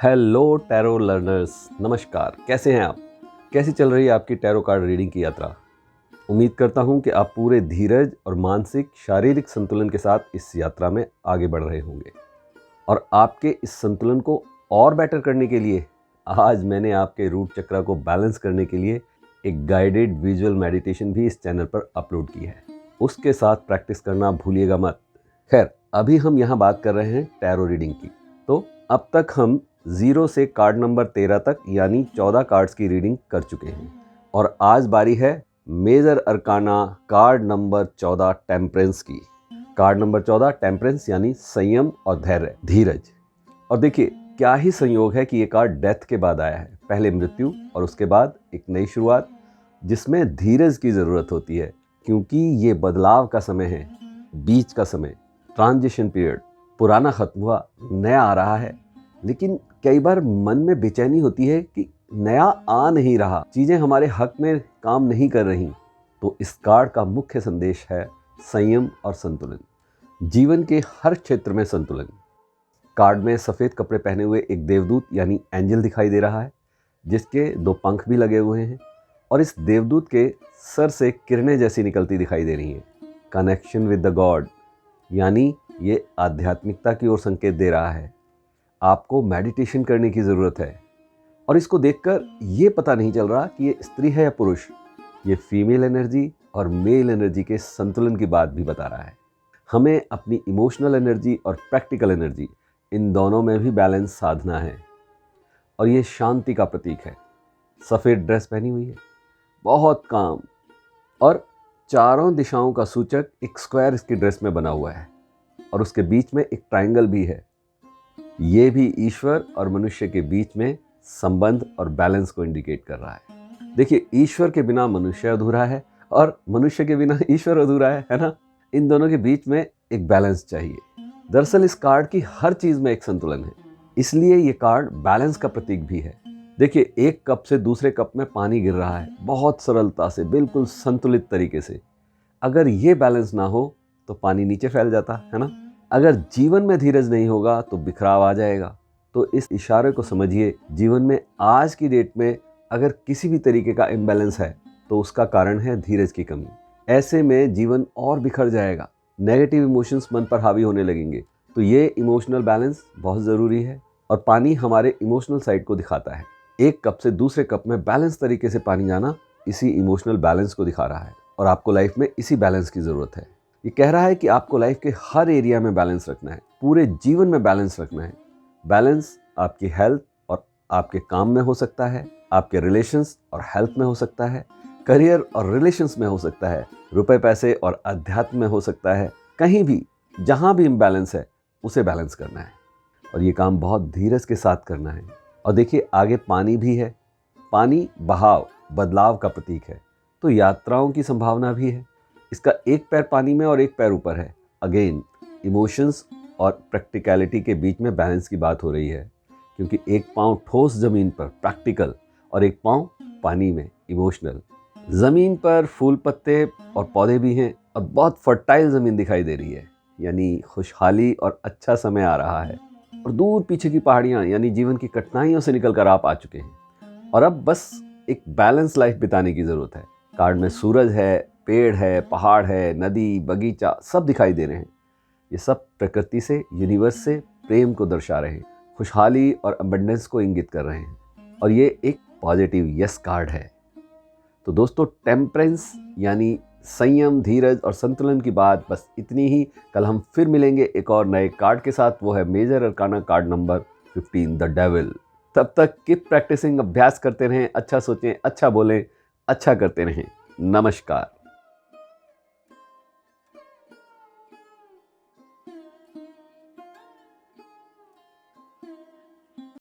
Hello tarot learners, नमस्कार। कैसे हैं आप? कैसी चल रही है आपकी टैरो कार्ड रीडिंग की यात्रा? उम्मीद करता हूं कि आप पूरे धीरज और मानसिक शारीरिक संतुलन के साथ इस यात्रा में आगे बढ़ रहे होंगे। और आपके इस संतुलन को और बेटर करने के लिए आज मैंने आपके रूट चक्र को बैलेंस करने के लिए एक गाइडेड विजुअल मेडिटेशन भी इस चैनल पर अपलोड की है। उसके साथ प्रैक्टिस करना भूलिएगा मत। खैर, अभी हम यहाँ बात कर रहे हैं टैरो रीडिंग की। तो अब तक हम 0 से कार्ड नंबर 13 तक यानी 14 कार्ड्स की रीडिंग कर चुके हैं और आज बारी है major arcana card number 14 temperance की। कार्ड नंबर 14 टेम्परेंस यानी संयम और धैर्य, धीरज। और देखिए, क्या ही संयोग है कि ये कार्ड डेथ के बाद आया है। पहले मृत्यु और उसके बाद एक नई शुरुआत, जिसमें धीरज की ज़रूरत होती है, क्योंकि ये बदलाव का समय है, बीच का समय, ट्रांजिशन पीरियड। पुराना खत्म हुआ, नया आ रहा है। लेकिन कई बार मन में बेचैनी होती है कि नया आ नहीं रहा, चीज़ें हमारे हक में काम नहीं कर रही। तो इस कार्ड का मुख्य संदेश है संयम और संतुलन, जीवन के हर क्षेत्र में संतुलन। कार्ड में सफ़ेद कपड़े पहने हुए एक देवदूत यानी एंजल दिखाई दे रहा है, जिसके 2 पंख भी लगे हुए हैं और इस देवदूत के सर से किरणें जैसी निकलती दिखाई दे रही हैं। कनेक्शन विद द गॉड, यानी ये आध्यात्मिकता की ओर संकेत दे रहा है। आपको मेडिटेशन करने की ज़रूरत है। और इसको देखकर ये पता नहीं चल रहा कि ये स्त्री है या पुरुष। ये फीमेल एनर्जी और मेल एनर्जी के संतुलन की बात भी बता रहा है। हमें अपनी इमोशनल एनर्जी और प्रैक्टिकल एनर्जी, इन दोनों में भी बैलेंस साधना है। और ये शांति का प्रतीक है। सफ़ेद ड्रेस पहनी हुई है, बहुत काम, और चारों दिशाओं का सूचक एक स्क्वायर इसकी ड्रेस में बना हुआ है और उसके बीच में एक ट्रायंगल भी है। ये भी ईश्वर और मनुष्य के बीच में संबंध और बैलेंस को इंडिकेट कर रहा है। देखिए, ईश्वर के बिना मनुष्य अधूरा है और मनुष्य के बिना ईश्वर अधूरा है ना? इन दोनों के बीच में एक बैलेंस चाहिए। दरअसल इस कार्ड की हर चीज़ में एक संतुलन है, इसलिए ये कार्ड बैलेंस का प्रतीक भी है। देखिए, एक कप से दूसरे कप में पानी गिर रहा है, बहुत सरलता से, बिल्कुल संतुलित तरीके से। अगर ये बैलेंस ना हो तो पानी नीचे फैल जाता है ना? अगर जीवन में धीरज नहीं होगा तो बिखराव आ जाएगा। तो इस इशारे को समझिए, जीवन में आज की डेट में अगर किसी भी तरीके का इम्बैलेंस है तो उसका कारण है धीरज की कमी। ऐसे में जीवन और बिखर जाएगा, नेगेटिव इमोशंस मन पर हावी होने लगेंगे। तो ये इमोशनल बैलेंस बहुत ज़रूरी है और पानी हमारे इमोशनल साइड को दिखाता है। एक कप से दूसरे कप में बैलेंस तरीके से पानी जाना इसी इमोशनल बैलेंस को दिखा रहा है और आपको लाइफ में इसी बैलेंस की ज़रूरत है। ये कह रहा है कि आपको लाइफ के हर एरिया में बैलेंस रखना है, पूरे जीवन में बैलेंस रखना है। बैलेंस आपकी हेल्थ और आपके काम में हो सकता है, आपके रिलेशंस और हेल्थ में हो सकता है, करियर और रिलेशंस में हो सकता है, रुपए पैसे और अध्यात्म में हो सकता है। कहीं भी, जहाँ भी इम्बैलेंस है, उसे बैलेंस करना है और ये काम बहुत धीरज के साथ करना है। और देखिए, आगे पानी भी है। पानी बहाव, बदलाव का प्रतीक है, तो यात्राओं की संभावना भी है। इसका एक पैर पानी में और एक पैर ऊपर है। अगेन, इमोशंस और प्रैक्टिकलिटी के बीच में बैलेंस की बात हो रही है, क्योंकि एक पाँव ठोस ज़मीन पर प्रैक्टिकल और एक पाँव पानी में इमोशनल। ज़मीन पर फूल पत्ते और पौधे भी हैं और बहुत फर्टाइल ज़मीन दिखाई दे रही है, यानी खुशहाली और अच्छा समय आ रहा है। और दूर पीछे की पहाड़ियाँ, यानी जीवन की कठिनाइयों से निकल कर आप आ चुके हैं और अब बस एक बैलेंस लाइफ बिताने की ज़रूरत है। कार्ड में सूरज है, पेड़ है, पहाड़ है, नदी, बगीचा, सब दिखाई दे रहे हैं। ये सब प्रकृति से, यूनिवर्स से प्रेम को दर्शा रहे हैं, खुशहाली और अबंडेंस को इंगित कर रहे हैं और ये एक पॉजिटिव यस कार्ड है। तो दोस्तों, टेम्परेंस यानी संयम, धीरज और संतुलन की बात बस इतनी ही। कल हम फिर मिलेंगे एक और नए कार्ड के साथ, वो है major arcana card number 15 the devil. तब तक कीप प्रैक्टिसिंग, अभ्यास करते रहें, अच्छा सोचें, अच्छा बोलें, अच्छा करते रहें। नमस्कार।